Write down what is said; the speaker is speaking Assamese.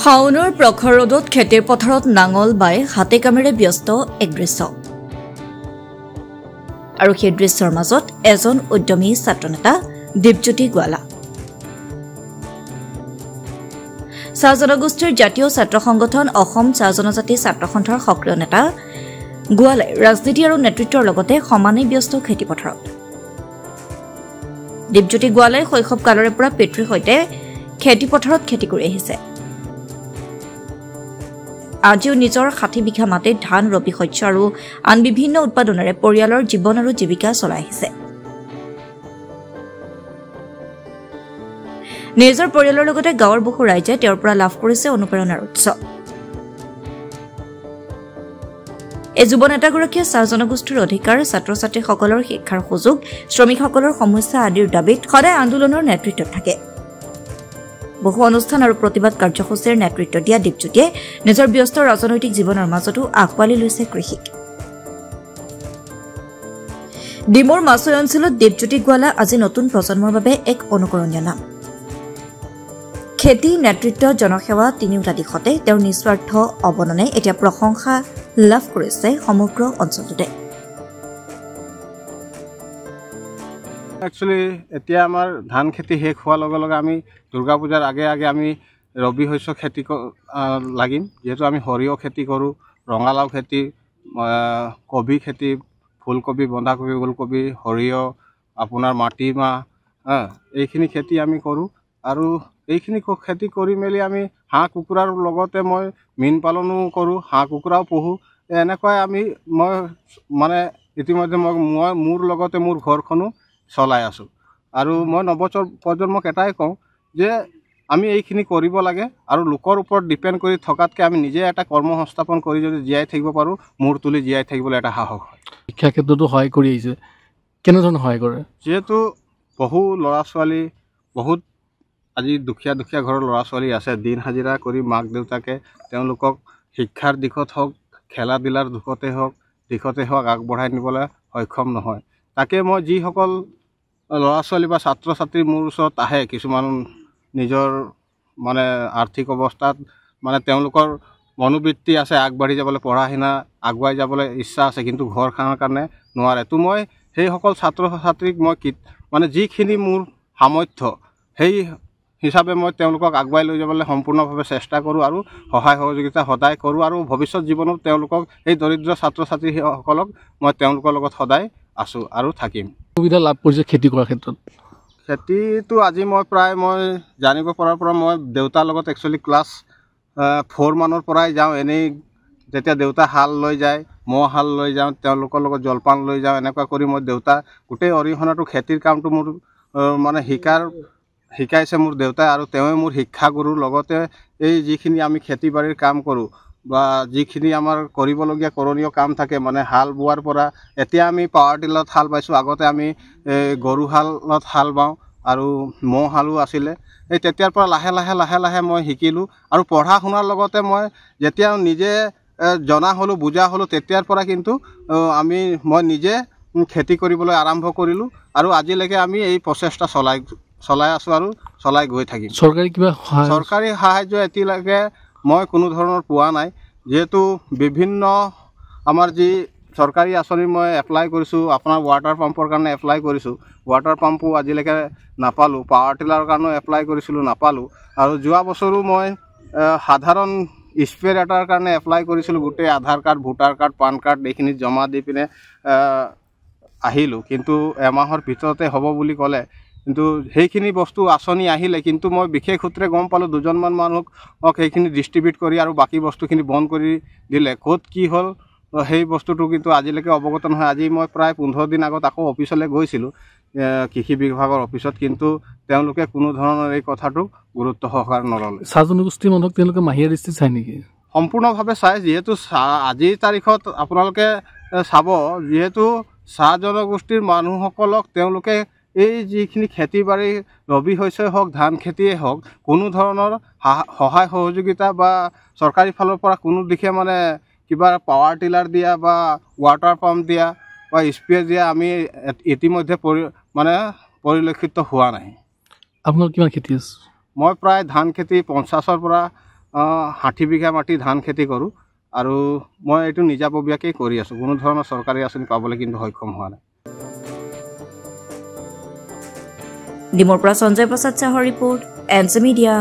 শাওনৰ প্ৰখৰ ৰ'দত খেতিৰ পথাৰত নাঙল বাই হাতে কামেৰে ব্যস্ত এক দৃশ্য আৰু সেই দৃশ্যৰ মাজত এজন উদ্যমী ছাত্ৰনেতা দীপজ্যোতি গোৱালা চাহ জনগোষ্ঠীৰ জাতীয় ছাত্ৰ সংগঠন অসম চাহ জনজাতি ছাত্ৰ সন্থাৰ সক্ৰিয় নেতা গোৱালাই ৰাজনীতি আৰু নেতৃত্বৰ লগতে সমানেই ব্যস্ত খেতি পথাৰত দীপজ্যোতি গোৱালাই শৈশৱ কালৰে পৰা পিতৃৰ সৈতে খেতি পথাৰত খেতি কৰি আহিছে আজিও নিজৰ ৬০ বিঘা মাটিত ধান ৰবি শস্য আৰু আন বিভিন্ন উৎপাদনেৰে পৰিয়ালৰ জীৱন আৰু জীৱিকা চলাই আহিছে নিজৰ পৰিয়ালৰ লগতে গাঁৱৰ বহু ৰাইজে তেওঁৰ পৰা লাভ কৰিছে অনুপ্ৰেৰণাৰ উৎস এই যুৱ নেতাগৰাকীয়ে চাহ জনগোষ্ঠীৰ অধিকাৰ ছাত্ৰ ছাত্ৰীসকলৰ শিক্ষাৰ সুযোগ শ্ৰমিকসকলৰ সমস্যা আদিৰ দাবীত সদায় আন্দোলনৰ নেতৃত্বত থাকে বহু অনুষ্ঠান আৰু প্ৰতিবাদ কাৰ্যসূচীৰ নেতৃত্ব দিয়া দীপজ্যোতিয়ে নিজৰ ব্যস্ত ৰাজনৈতিক জীৱনৰ মাজতো আঁকোৱালি লৈছে কৃষিক ডিমোৰ মাছৈ অঞ্চলত দীপজ্যোতি গোৱালা আজি নতুন প্ৰজন্মৰ বাবে এক অনুকৰণীয় নাম খেতি নেতৃত্ব জনসেৱা তিনিওটা দিশতে তেওঁৰ নিস্বাৰ্থ অৱদানে এতিয়া প্ৰশংসা লাভ কৰিছে সমগ্ৰ অঞ্চলটোতে Actually, এতিয়া আমাৰ ধান খেতি শেষ হোৱাৰ লগে লগে আমি দুৰ্গা পূজাৰ আগে আগে আমি ৰবি শস্য খেতি লাগিম যেহেতু আমি সৰিয়হ খেতি কৰোঁ ৰঙালাও খেতি কবি খেতি ফুলকবি বন্ধাকবি ওলকবি সৰিয়হ আপোনাৰ মাটিমাহ এইখিনি খেতি আমি কৰোঁ আৰু এইখিনি খেতি কৰি মেলি আমি হাঁহ কুকুৰাৰ লগতে মই মীন পালনো কৰোঁ হাঁহ কুকুৰাও পোহোঁ এনেকৈ মই মানে ইতিমধ্যে মই মোৰ লগতে মোৰ ঘৰখনো চলাই আছোঁ আৰু মই নৱপ্ৰজন্মক এটাই কওঁ যে আমি এইখিনি কৰিব লাগে আৰু লোকৰ ওপৰত ডিপেণ্ড কৰি থকাতকৈ আমি নিজে এটা কৰ্মসংস্থাপন কৰি যদি জীয়াই থাকিব পাৰোঁ মূৰ তুলি জীয়াই থাকিবলৈ এটা সাহস হয় শিক্ষা ক্ষেত্ৰতো সহায় কৰি আহিছে কেনেধৰণে সহায় কৰে যিহেতু বহু ল'ৰা ছোৱালী বহুত আজি দুখীয়া ঘৰৰ ল'ৰা ছোৱালী আছে দিন হাজিৰা কৰি মাক দেউতাকে তেওঁলোকক শিক্ষাৰ দিশত হওক খেলা ধূলাৰ দিশতে হওক আগবঢ়াই নিবলৈ সক্ষম নহয় তাকে মই যিসকল ল'ৰা ছোৱালী বা ছাত্ৰ ছাত্ৰী মোৰ ওচৰত আহে কিছুমান নিজৰ মানে আৰ্থিক অৱস্থাত মানে তেওঁলোকৰ মনোবৃত্তি আছে আগবাঢ়ি যাবলৈ পঢ়া শুনা আগুৱাই যাবলৈ ইচ্ছা আছে কিন্তু ঘৰখনৰ কাৰণে নোৱাৰে তো মই সেইসকল ছাত্ৰ ছাত্ৰীক মই মানে যিখিনি মোৰ সামৰ্থ্য সেই হিচাপে মই তেওঁলোকক আগুৱাই লৈ যাবলৈ সম্পূৰ্ণভাৱে চেষ্টা কৰোঁ আৰু সহায় সহযোগিতা সদায় কৰোঁ আৰু ভৱিষ্যত জীৱনত তেওঁলোকক এই দৰিদ্ৰ ছাত্ৰ ছাত্ৰীসকলক মই তেওঁলোকৰ লগত সদায় আছোঁ আৰু থাকিম সুবিধা লাভ কৰিছে খেতি কৰাৰ ক্ষেত্ৰত খেতিটো আজি মই জানিব পৰাৰ পৰা মই দেউতাৰ লগত একচুৱেলি ক্লাছ 4 মানৰ পৰাই যাওঁ এনেই যেতিয়া দেউতা হাল লৈ যায় মই হাল লৈ যাওঁ তেওঁলোকৰ লগত জলপান লৈ যাওঁ এনেকুৱা কৰি মই দেউতা গোটেই অৰিহণাটো খেতিৰ কামটো মোৰ মানে শিকাইছে মোৰ দেউতাই আৰু তেওঁৱে মোৰ শিক্ষাগুৰুৰ লগতে এই যিখিনি আমি খেতি বাৰীৰ কাম কৰোঁ বা যিখিনি আমাৰ কৰিবলগীয়া কৰণীয় কাম থাকে মানে হাল বোৱাৰ পৰা এতিয়া আমি পাৱাৰ টিলাৰত হাল বাইছোঁ আগতে আমি গৰু হালত হাল বাওঁ আৰু ম'হ হালো আছিলে এই তেতিয়াৰ পৰা লাহে লাহে মই শিকিলোঁ আৰু পঢ়া শুনাৰ লগতে মই যেতিয়া নিজে জনা হ'লোঁ বুজা হ'লোঁ তেতিয়াৰ পৰা কিন্তু মই নিজে খেতি কৰিবলৈ আৰম্ভ কৰিলোঁ আৰু আজিলৈকে আমি এই প্ৰচেষ্টা চলাই আছোঁ আৰু চলাই গৈ থাকিম চৰকাৰী সাহায্য এতিয়ালৈকে মই কোনো ধৰণৰ পোৱা নাই যেহেতু বিভিন্ন আমাৰ যি চৰকাৰী আঁচনি মই এপ্লাই কৰিছোঁ আপোনাৰ ৱাটাৰ পাম্পৰ কাৰণে এপ্লাই কৰিছোঁ ৱাটাৰ পাম্পো আজিলৈকে নাপালোঁ পাৱাৰ টিলাৰৰ কাৰণেও এপ্লাই কৰিছিলোঁ নাপালোঁ আৰু যোৱা বছৰো মই সাধাৰণ স্প্ৰে এটাৰ কাৰণে এপ্লাই কৰিছিলোঁ গোটেই Aadhaar card voter card PAN card এইখিনি জমা দি পিনে আহিলোঁ কিন্তু এমাহৰ ভিতৰতে হ'ব বুলি ক'লে কিন্তু সেইখিনি বস্তু আঁচনি আহিলে কিন্তু মই বিশেষ সূত্ৰে গম পালোঁ দুজনমান মানুহক সেইখিনি ডিষ্ট্ৰিবিউট কৰি আৰু বাকী বস্তুখিনি বন্ধ কৰি দিলে ক'ত কি হ'ল সেই বস্তুটো কিন্তু আজিলৈকে অৱগত নহয় আজি মই প্ৰায় 15 দিন আগত আকৌ অফিচলৈ গৈছিলোঁ কৃষি বিভাগৰ অফিচত কিন্তু তেওঁলোকে কোনো ধৰণৰ এই কথাটোক গুৰুত্ব সহকাৰে নল'লে চাহ জনগোষ্ঠীৰ মানুহক তেওঁলোকে মাহিয়া দৃষ্টিত চাই নেকি সম্পূৰ্ণভাৱে চাই যিহেতু আজিৰ তাৰিখত আপোনালোকে চাব যিহেতু চাহ জনগোষ্ঠীৰ মানুহসকলক তেওঁলোকে এই যিখিনি খেতি বাৰী ৰবি শস্যই হওক ধান খেতিয়ে হওক কোনো ধৰণৰ সহায় সহযোগিতা বা চৰকাৰী ফালৰ পৰা কোনো দিশে মানে কিবা পাৱাৰ টিলাৰ দিয়া বা ৱাটাৰ পাম্প দিয়া বা স্প্ৰে দিয়া আমি ইতিমধ্যে পৰিলক্ষিত হোৱা নাই আপোনাৰ কিমান খেতি আছে মই প্ৰায় ধান খেতি 50ৰ পৰা 60 বিঘা মাটি ধান খেতি কৰোঁ আৰু মই এইটো নিজাববীয়াকেই কৰি আছোঁ কোনো ধৰণৰ চৰকাৰী আঁচনি পাবলৈ কিন্তু সক্ষম হোৱা নাই ডিমোৰ পৰা সঞ্জয় প্ৰসাদ চাহৰ ৰিপৰ্ট এনচি মিডিয়া